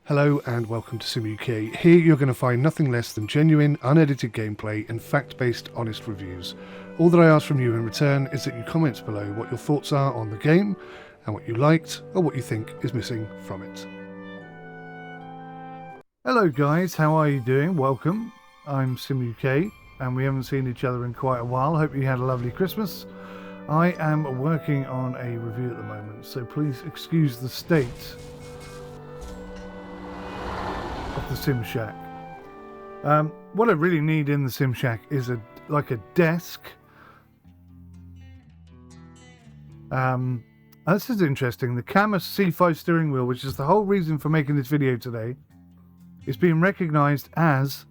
Hello and welcome to 𝘎𝘢. Here you're going to find nothing less than genuine, unedited gameplay and fact-based, honest reviews. All that I ask from you in return is that you comment below what your thoughts are on the game and what you liked or what you think is missing from it. Hello guys, how are you doing? Welcome. I'm 𝘎𝘢 and we haven't seen each other in quite a while. Hope you had a lovely Christmas. I am working on a review at the moment, so please excuse the state of the Sim Shack. What I really need in the Sim Shack is a desk. This is interesting. The Cammus C5 steering wheel, which is the whole reason for making this video today, is being recognized as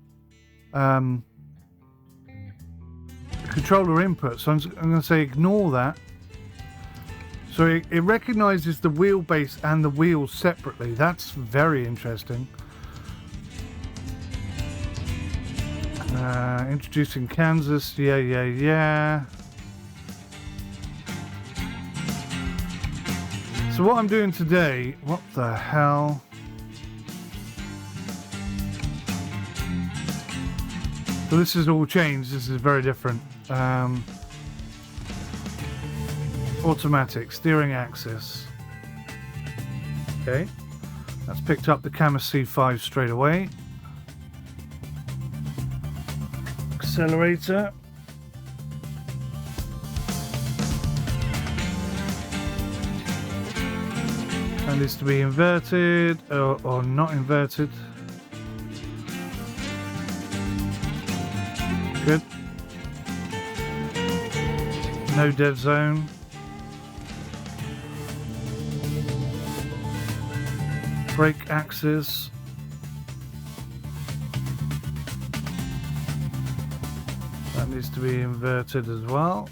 controller input. So I'm going to say ignore that. So it recognizes the wheelbase and the wheels separately. That's very interesting. Introducing Kansas, 𝘎𝘢𝘐𝘅. So what I'm doing today, what the hell? So this is all changed, this is very different. Automatic, steering axis. Okay, that's picked up the Cammus C5 straight away. Accelerator. And it's to be inverted or not inverted. Good. No dead zone. Brake axis. That needs to be inverted as well.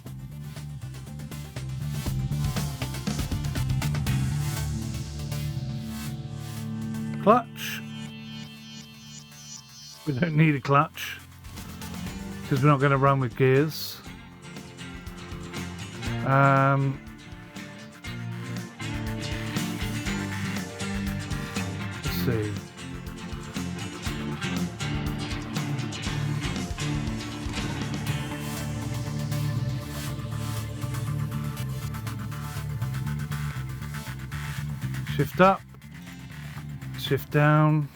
Clutch. We don't need a clutch because we're not going to run with gears. Let's see. Shift up, shift down.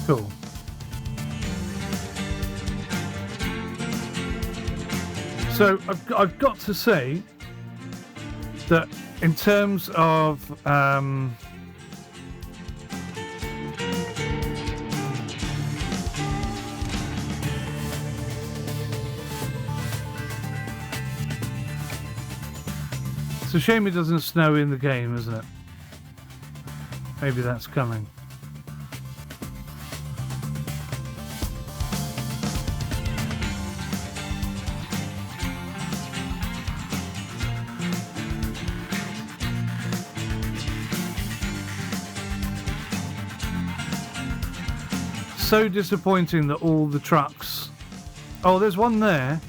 Cool. So I've got to say that in terms of it's a shame it doesn't snow in the game, isn't it? Maybe that's coming. So disappointing that all the trucks... Oh, there's one there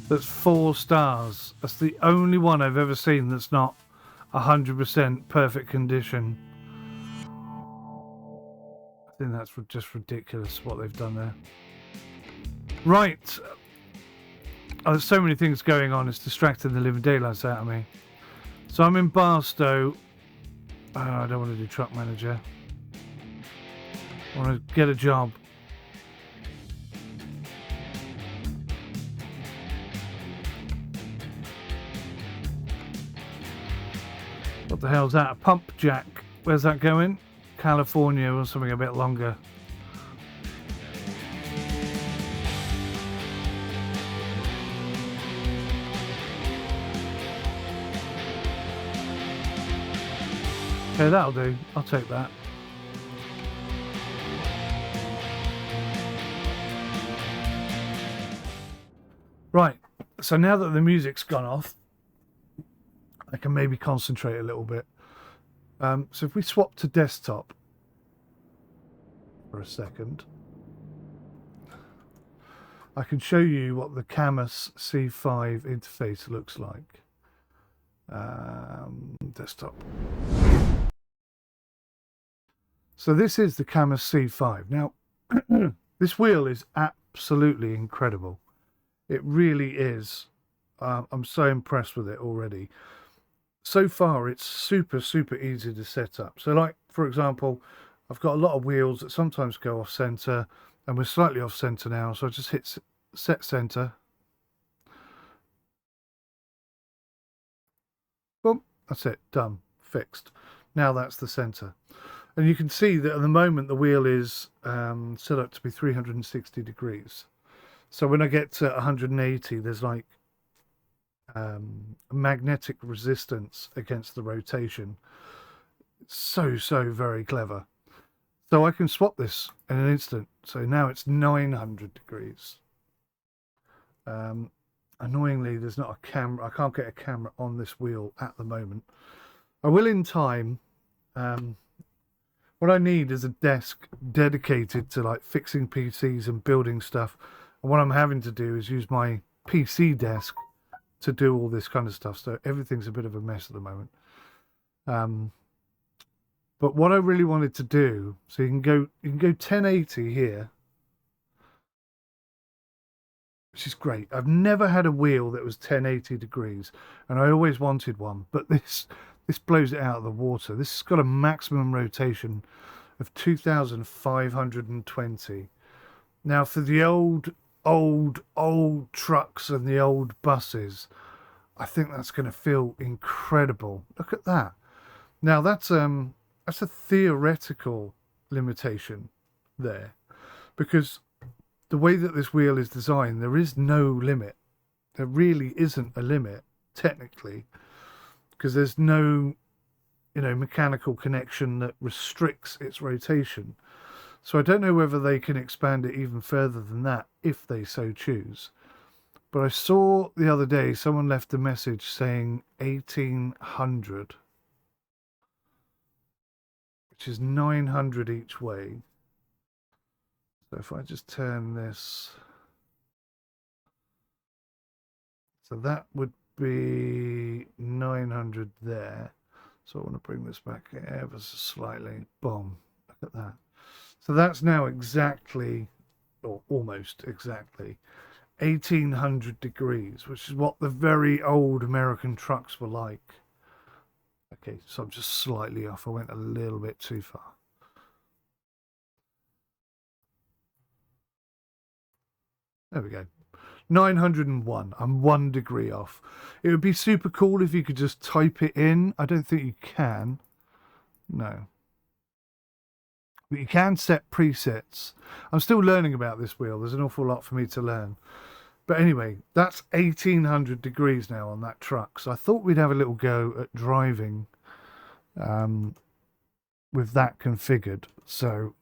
that's 4 stars. That's the only one I've ever seen that's not 100% perfect condition. I think that's just ridiculous what they've done there. Right. Oh, there's so many things going on, it's distracting the living daylights out of me. So I'm in Barstow. Oh, I don't want to do truck manager. I want to get a job. What the hell's that? A pump jack. Where's that going? California or something a bit longer. Okay, that'll do. I'll take that. Right, so now that the music's gone off, I can maybe concentrate a little bit. So if we swap to desktop for a second, I can show you what the Cammus C5 interface looks like. Desktop. So this is the Cammus C5. Now, this wheel is absolutely incredible. It really is. I'm so impressed with it already. So far, it's super easy to set up. So like, for example, I've got a lot of wheels that sometimes go off center, and we're slightly off center now. So I just hit set center. Boom, that's it, done, fixed. Now that's the center. And you can see that at the moment the wheel is set up to be 360 degrees. So when I get to 180, there's like magnetic resistance against the rotation. It's so very clever. So I can swap this in an instant. So now it's 900 degrees. Annoyingly, there's not a camera. I can't get a camera on this wheel at the moment. I will in time. What I need is a desk dedicated to like fixing PCs and building stuff. And what I'm having to do is use my PC desk to do all this kind of stuff. So everything's a bit of a mess at the moment. But what I really wanted to do, so you can go 1080 here, which is great. I've never had a wheel that was 1080 degrees, and I always wanted one, but this blows it out of the water. This has got a maximum rotation of 2,520. Now for the old trucks and the old buses, I think that's going to feel incredible. Look at that. Now that's a theoretical limitation there, because the way that this wheel is designed, there is no limit. There really isn't a limit technically, because there's no, mechanical connection that restricts its rotation. So I don't know whether they can expand it even further than that if they so choose. But I saw the other day someone left a message saying 1800, which is 900 each way. So if I just turn this, so that would be 900 there. So I want to bring this back ever so slightly. Boom. Look at that. So that's now exactly, or almost exactly, 1800 degrees, which is what the very old American trucks were like. Okay, so I'm just slightly off. I went a little bit too far. There we go. 901. I'm 1 degree off. It would be super cool if you could just type it in. I don't think you can. No. But you can set presets. I'm still learning about this wheel. There's an awful lot for me to learn. But anyway, that's 1800 degrees now on that truck. So I thought we'd have a little go at driving with that configured. So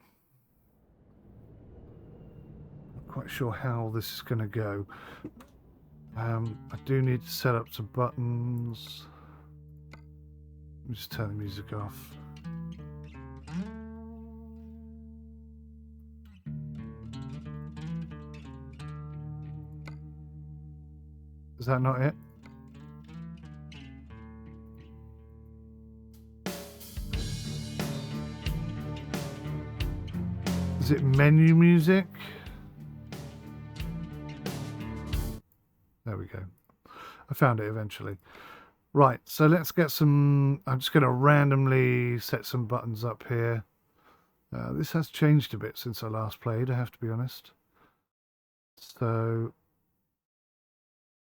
quite sure how this is going to go. I do need to set up some buttons. Let me just turn the music off. Is that not it? Is it menu music? There we go. I found it eventually. Right, so let's get some... I'm just going to randomly set some buttons up here. This has changed a bit since I last played, I have to be honest. So,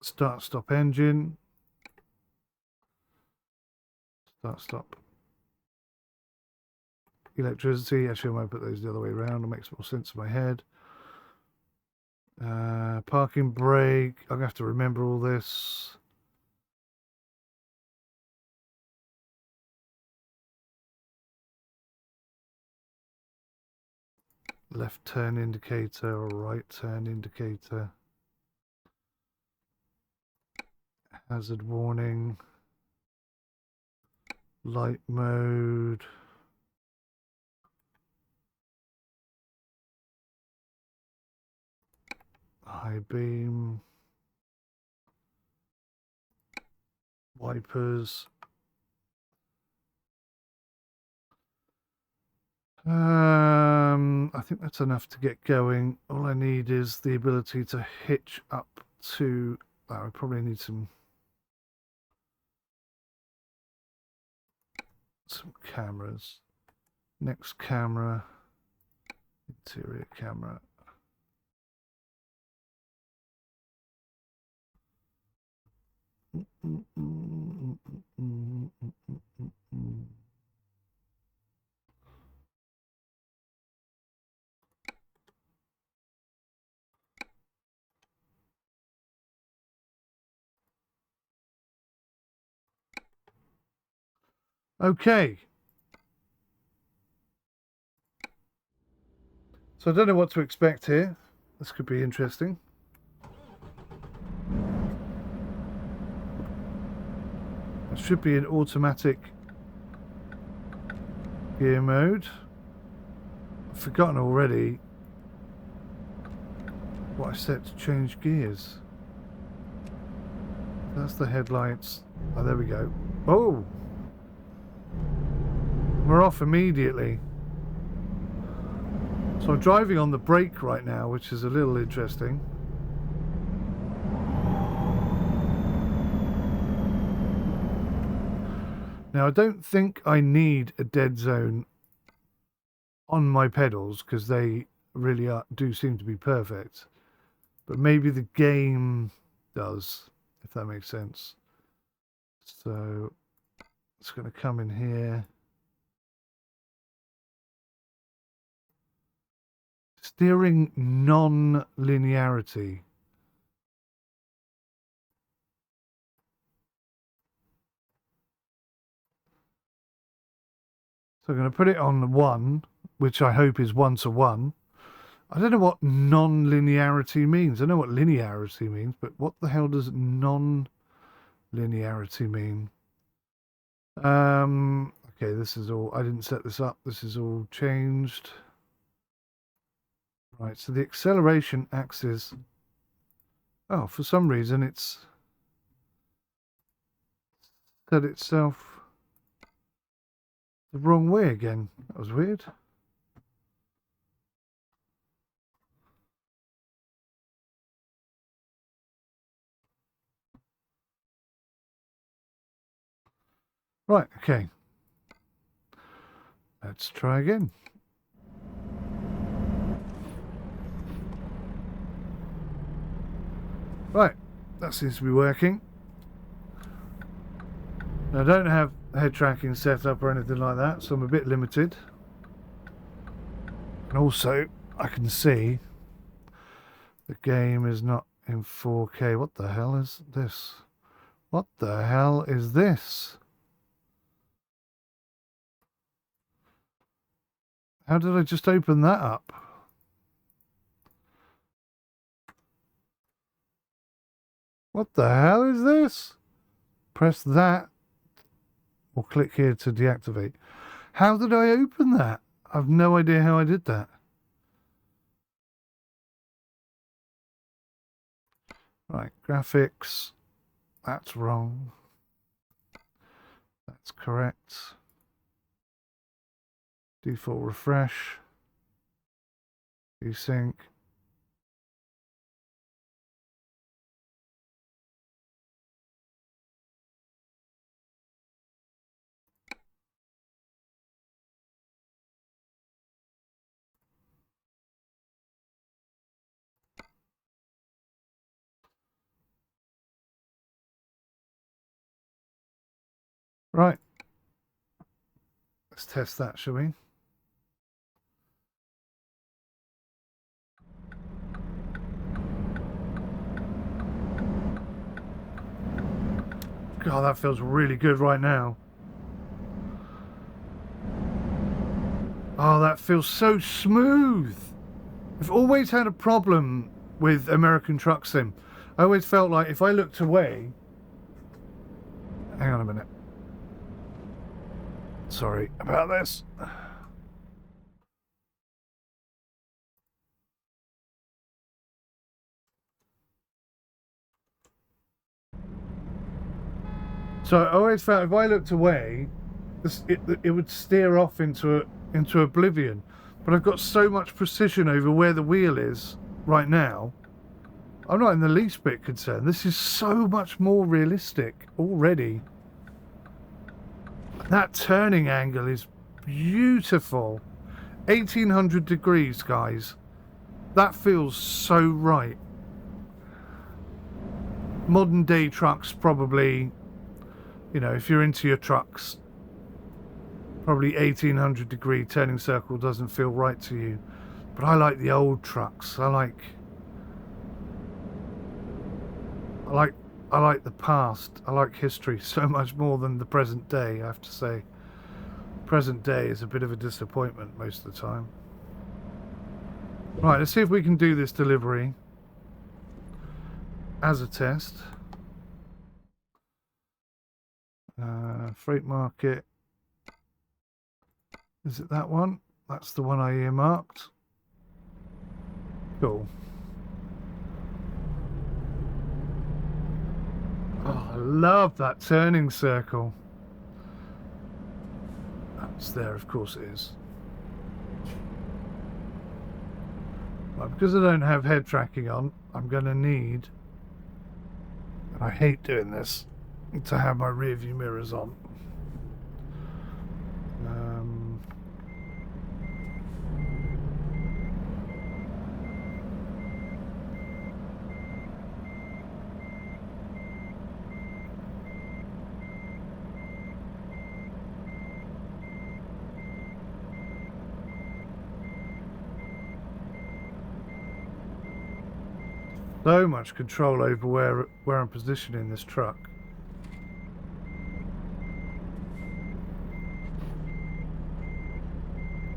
start, stop engine. Start, stop. Electricity. Actually, I might put those the other way around. It makes more sense in my head. Parking brake. I'm going to have to remember all this. Left turn indicator or right turn indicator. Hazard warning. Light mode. High beam. wipers. I think that's enough to get going. All I need is the ability to hitch up to... I probably need some cameras. Next camera, interior camera. Okay. So I don't know what to expect here. This could be interesting. It should be in automatic gear mode. I've forgotten already what I set to change gears. That's the headlights. Oh, there we go. Oh! We're off immediately. So I'm driving on the brake right now, which is a little interesting. Now I don't think I need a dead zone on my pedals because they really do seem to be perfect. But maybe the game does, if that makes sense. So it's going to come in here. Steering non-linearity. So I'm going to put it on 1, which I hope is 1-to-1. I don't know what non-linearity means. I know what linearity means, but what the hell does non-linearity mean? Okay, this is all... I didn't set this up. This is all changed. Right, so the acceleration axis... Oh, for some reason it's set itself the wrong way again. That was weird. Right, okay. Let's try again. Right, that seems to be working. Now, I don't have head tracking set up or anything like that, so I'm a bit limited. And also, I can see the game is not in 4K. What the hell is this? What the hell is this? How did I just open that up? What the hell is this? Press that or click here to deactivate. How did I open that? I've no idea how I did that. Right, graphics. That's wrong. That's correct. Default refresh. Desync. Right. Let's test that, shall we? God, that feels really good right now. Oh, that feels so smooth. I've always had a problem with American Truck Sim. I always felt like if I looked away... Hang on a minute. Sorry about this. So So I always found if I looked away, it would steer off into oblivion. But I've got so much precision over where the wheel is right now. I'm not in the least bit concerned. This is so much more realistic already. That turning angle is beautiful. 1800 degrees, guys. That feels so right. Modern day trucks probably, you know, if you're into your trucks, probably 1800 degree turning circle doesn't feel right to you. But I like the old trucks. I like the past. I like history so much more than the present day, I have to say. Present day is a bit of a disappointment most of the time. Right, let's see if we can do this delivery as a test. Freight market. Is it that one? That's the one I earmarked. Cool. Oh, I love that turning circle. That's there, of course it is. Well, because I don't have head tracking on, I'm going to need, and I hate doing this, to have my rear view mirrors on. So much control over where I'm positioning this truck.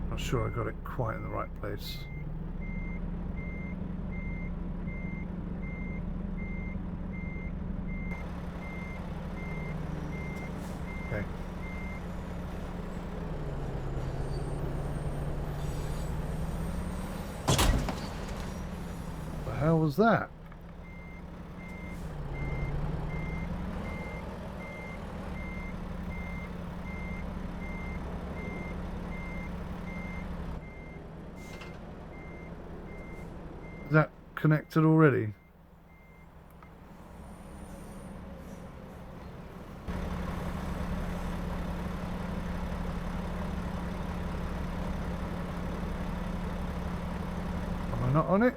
Not sure I got it quite in the right place. Okay. What the hell was that? Is that connected already? Am I not on it?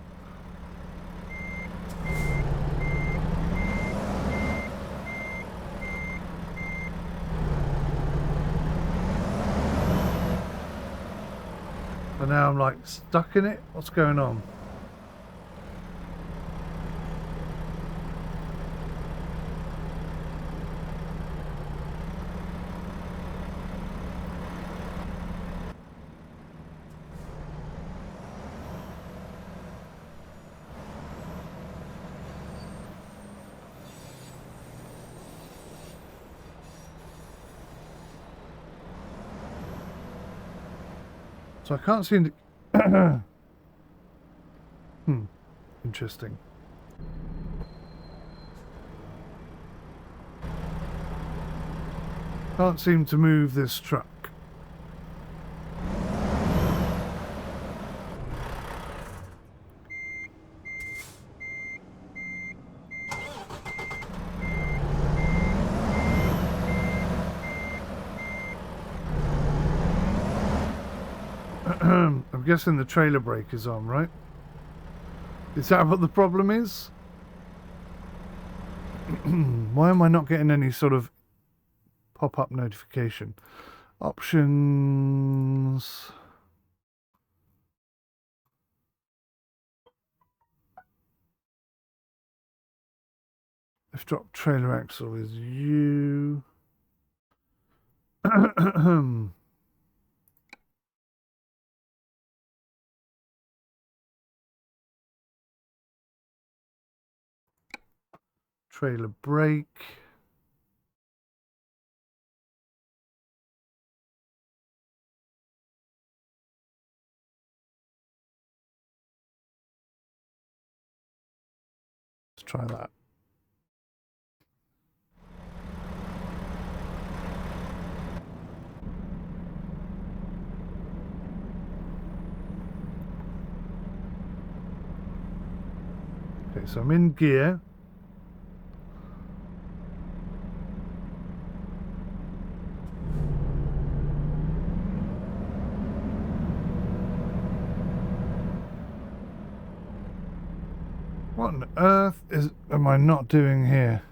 And now I'm like stuck in it? What's going on? So I can't seem to... Interesting. Can't seem to move this truck. I'm guessing the trailer brake is on, right? Is that what the problem is? Why am I not getting any sort of pop-up notification? Options. Lift drop trailer axle is U. Trailer brake. Let's try that. Okay, so I'm in gear. What on earth am I not doing here?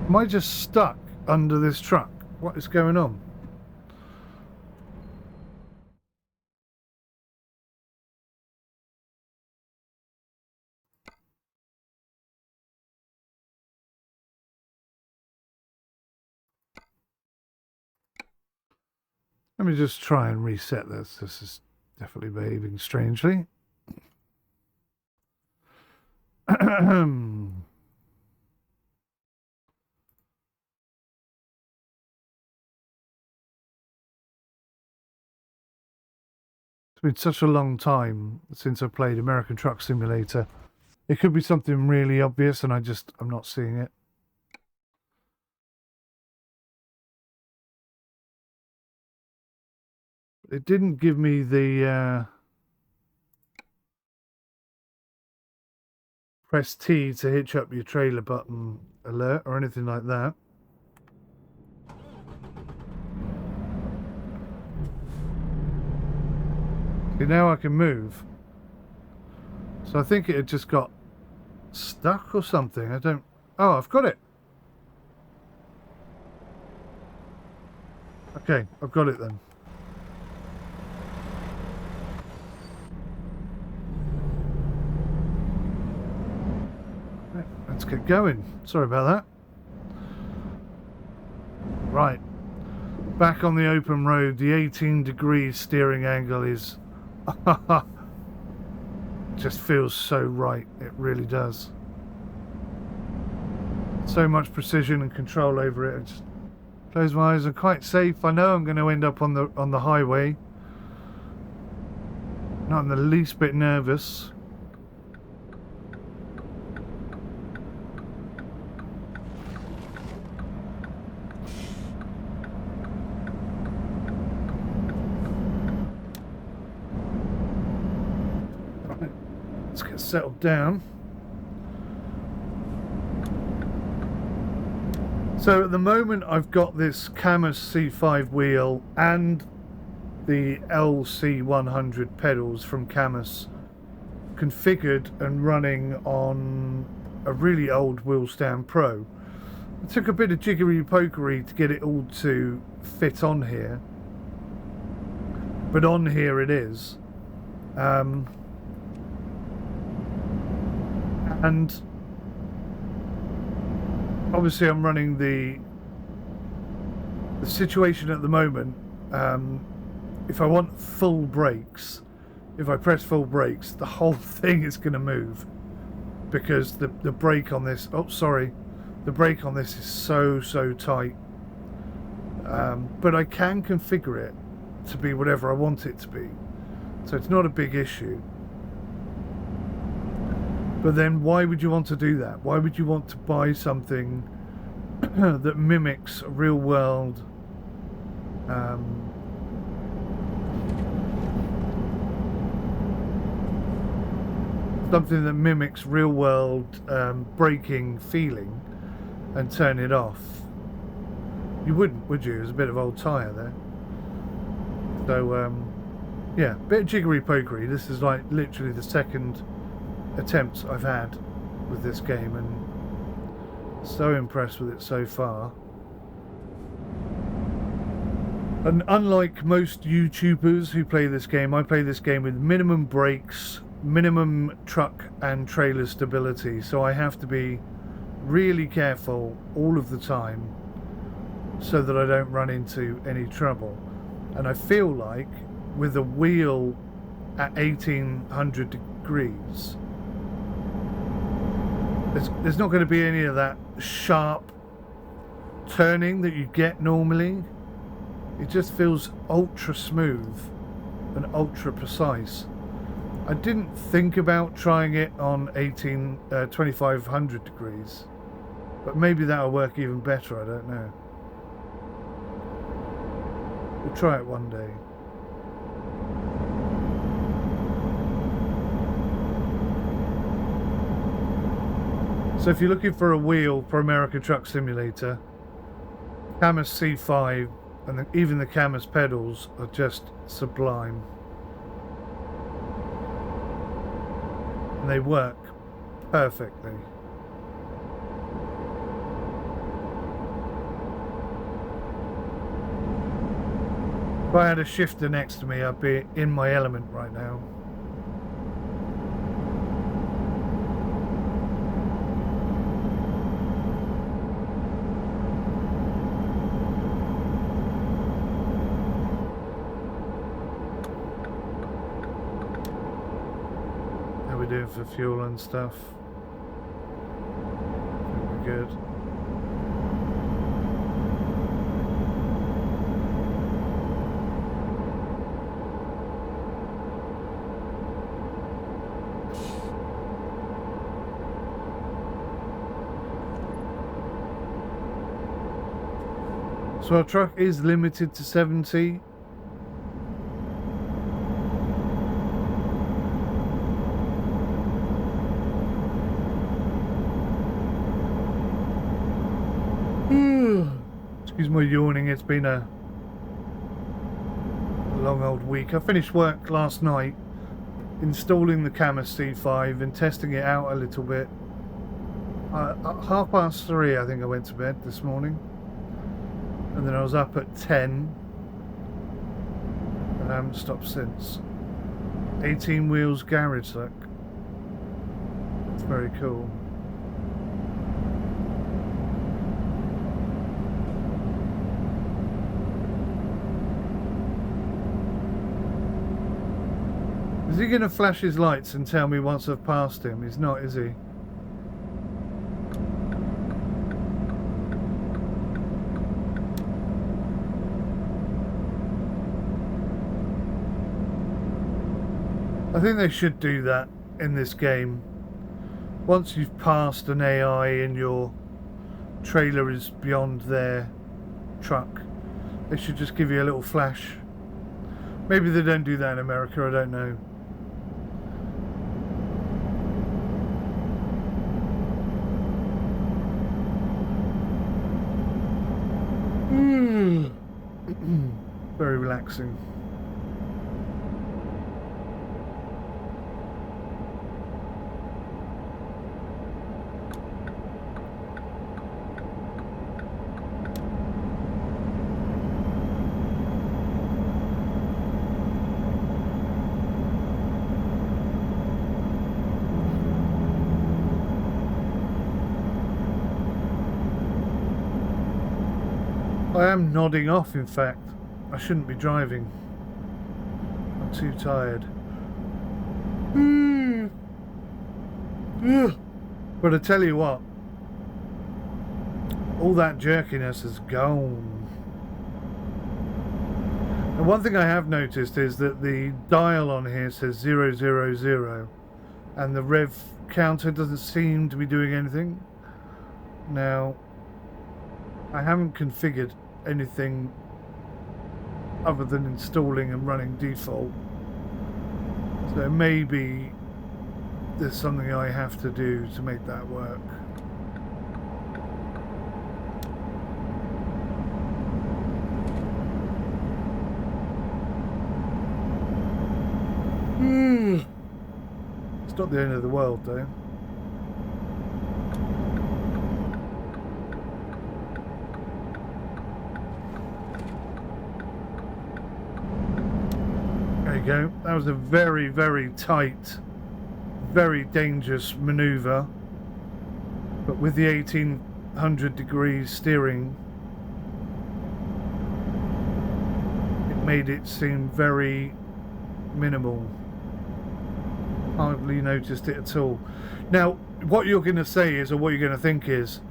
Am I just stuck under this truck? What is going on? Let me just try and reset this. This is definitely behaving strangely. It's been such a long time since I played American Truck Simulator. It could be something really obvious and I'm not seeing it. It didn't give me the press T to hitch up your trailer button alert or anything like that. See, now I can move. So I think it had just got stuck or something. Oh, I've got it. Okay, I've got it then. Right, let's get going. Sorry about that. Right. Back on the open road, the 18 degrees steering angle is just feels so right. It really does. So much precision and control over it. I just close my eyes. I'm quite safe. I know I'm going to end up on the highway. Not in the least bit nervous. Let's get settled down. So at the moment I've got this Cammus C5 wheel and the LC100 pedals from Cammus configured and running on a really old wheel stand Pro. It took a bit of jiggery-pokery to get it all to fit on here, but on here it is. And obviously I'm running the situation at the moment. If I want full brakes, if I press full brakes, the whole thing is going to move, because the brake on this, the brake on this is so tight. But I can configure it to be whatever I want it to be, so it's not a big issue. But then why would you want to do that? Why would you want to buy something that mimics real world braking feeling and turn it off? You wouldn't, would you? There's a bit of old tyre there. So yeah, bit of jiggery-pokery. This is like literally the second attempts I've had with this game, and so impressed with it so far. And unlike most YouTubers who play this game, I play this game with minimum brakes, minimum truck and trailer stability, so I have to be really careful all of the time so that I don't run into any trouble. And I feel like with a wheel at 1800 degrees, there's not going to be any of that sharp turning that you get normally. It just feels ultra smooth and ultra precise. I didn't think about trying it on 2500 degrees, but maybe that'll work even better, I don't know. We'll try it one day. So if you're looking for a wheel for American Truck Simulator, Cammus C5 and even the Cammus pedals are just sublime. And they work perfectly. If I had a shifter next to me, I'd be in my element right now. How are we doing for fuel and stuff? I think we're good. So our truck is limited to 70. Excuse my yawning, it's been a long old week. I finished work last night installing the Cammus C5 and testing it out a little bit. At 3:30 I think I went to bed this morning. And then I was up at 10 and I haven't stopped since. 18 wheels garage, look. It's very cool. Is he going to flash his lights and tell me once I've passed him? He's not, is he? I think they should do that in this game. Once you've passed an AI and your trailer is beyond their truck, they should just give you a little flash. Maybe they don't do that in America, I don't know. Very relaxing. I am nodding off, in fact. I shouldn't be driving. I'm too tired. But I tell you what, all that jerkiness is gone. And one thing I have noticed is that the dial on here says 000 and the rev counter doesn't seem to be doing anything. Now, I haven't configured anything other than installing and running default, so maybe there's something I have to do to make that work. It's not the end of the world though. There you go. That was a very, very tight, very dangerous manoeuvre, but with the 1800 degrees steering, it made it seem very minimal. Hardly noticed it at all. Now, what you're going to say is, or what you're going to think is,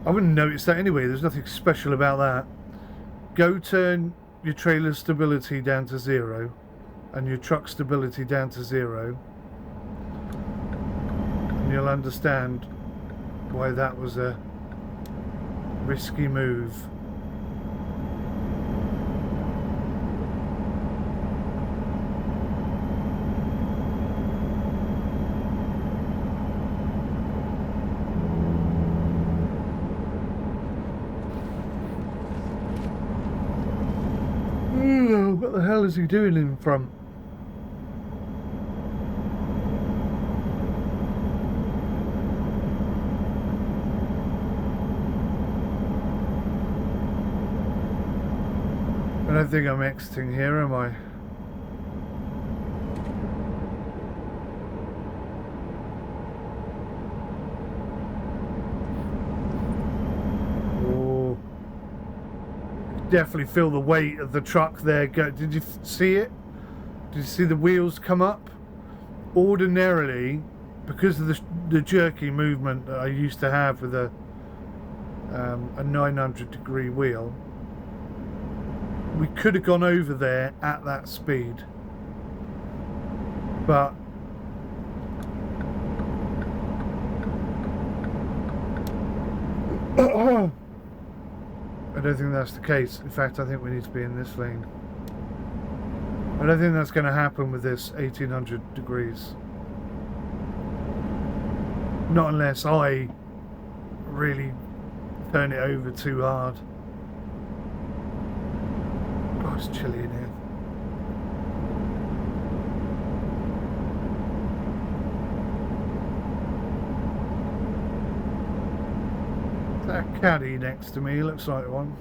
I wouldn't notice that anyway. There's nothing special about that. Go turn your trailer stability down to 0 and your truck stability down to 0, and you'll understand why that was a risky move. What the hell is he doing in front? I don't think I'm exiting here, am I? Oh, definitely feel the weight of the truck there. Did you see it? Did you see the wheels come up? Ordinarily, because of the jerky movement that I used to have with a 900-degree wheel, we could have gone over there at that speed, but I don't think that's the case. In fact, I think we need to be in this lane. I don't think that's going to happen with this 1800 degrees. Not unless I really turn it over too hard. God, it's chilly in here. That caddy next to me looks like one.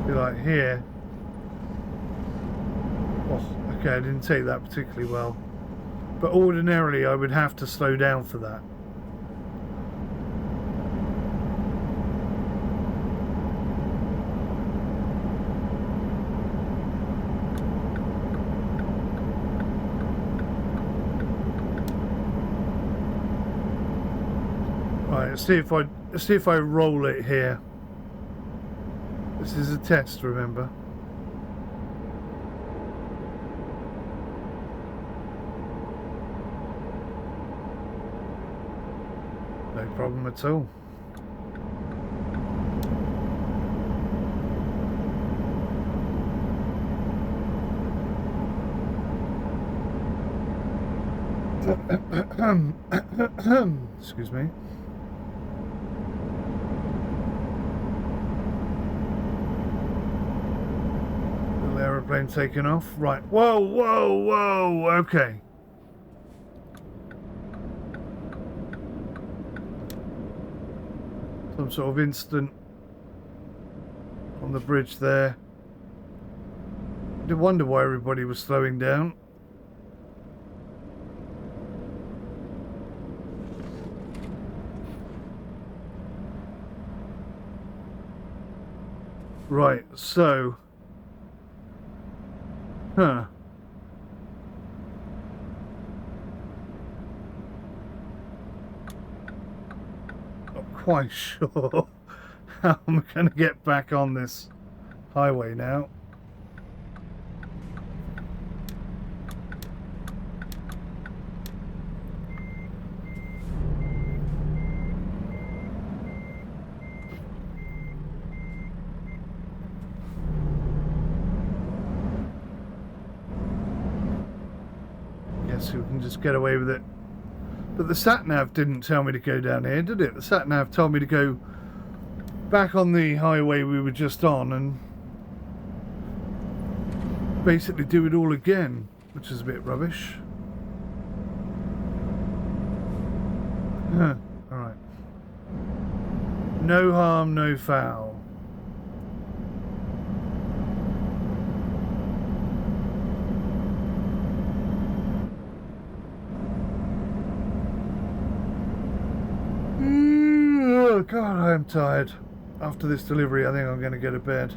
Like here. Oh, okay, I didn't take that particularly well, but ordinarily I would have to slow down for that. Right, let's see if I roll it here. This is a test, remember. No problem at all. Excuse me. Aeroplane taking off. Right. Whoa, whoa, whoa. Okay. Some sort of incident on the bridge there. I did wonder why everybody was slowing down. Right, so not quite sure how I'm going to get back on this highway now. Guess we can just get away with it. But the sat-nav didn't tell me to go down here, did it? The sat-nav told me to go back on the highway we were just on and basically do it all again, which is a bit rubbish. Alright. No harm, no foul. Oh God, I am tired. After this delivery, I think I'm going to go to bed.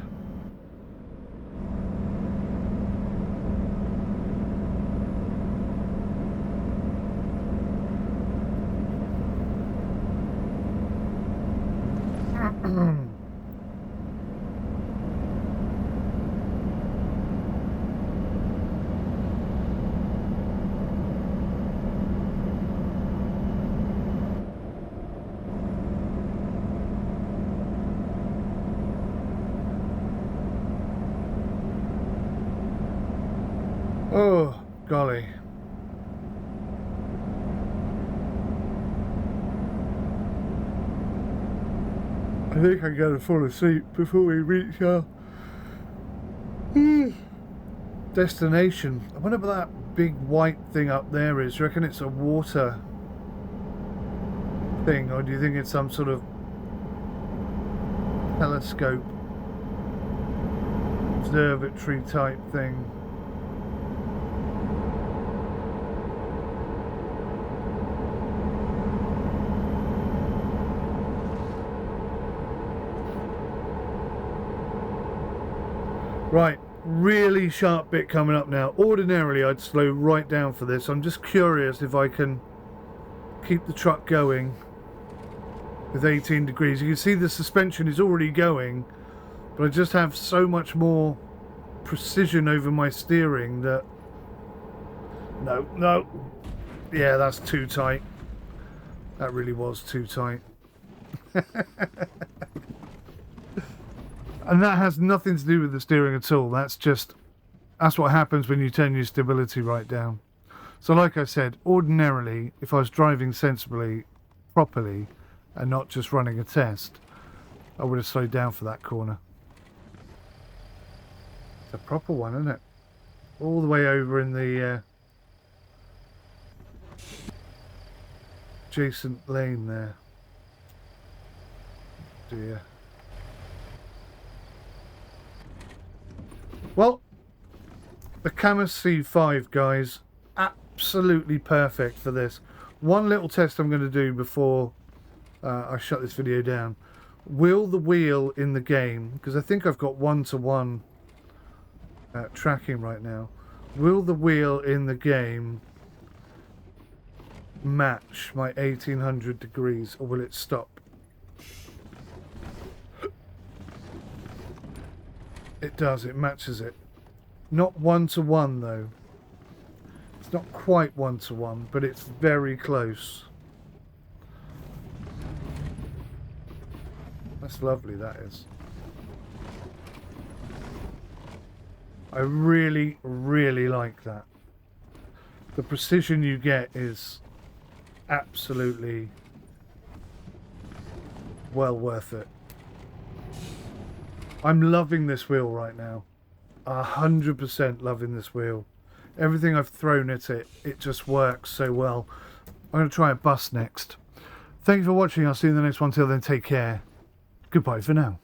Oh, golly. I think I'm going to fall asleep before we reach our destination. I wonder what that big white thing up there is. Do you reckon it's a water thing, or do you think it's some sort of telescope observatory type thing? Right, really sharp bit coming up now. Ordinarily I'd slow right down for this. I'm just curious if I can keep the truck going with 18 degrees. You can see the suspension is already going, but I just have so much more precision over my steering that... No. Yeah, that's too tight. That really was too tight. And that has nothing to do with the steering at all. That's what happens when you turn your stability right down. So like I said, ordinarily, if I was driving sensibly, properly, and not just running a test, I would have slowed down for that corner. It's a proper one, isn't it? All the way over in the adjacent lane there. Dear. Well, the Cammus C5, guys, absolutely perfect for this. One little test I'm going to do before I shut this video down. Will the wheel in the game, because I think I've got one-to-one tracking right now, will the wheel in the game match my 1800 degrees, or will it stop? It does, it matches it. Not one-to-one though. It's not quite one-to-one, but it's very close. That's lovely, that is. I really, really like that. The precision you get is absolutely well worth it. I'm loving this wheel right now. 100% loving this wheel. Everything I've thrown at it, it just works so well. I'm going to try a bus next. Thank you for watching. I'll see you in the next one. Till then, take care. Goodbye for now.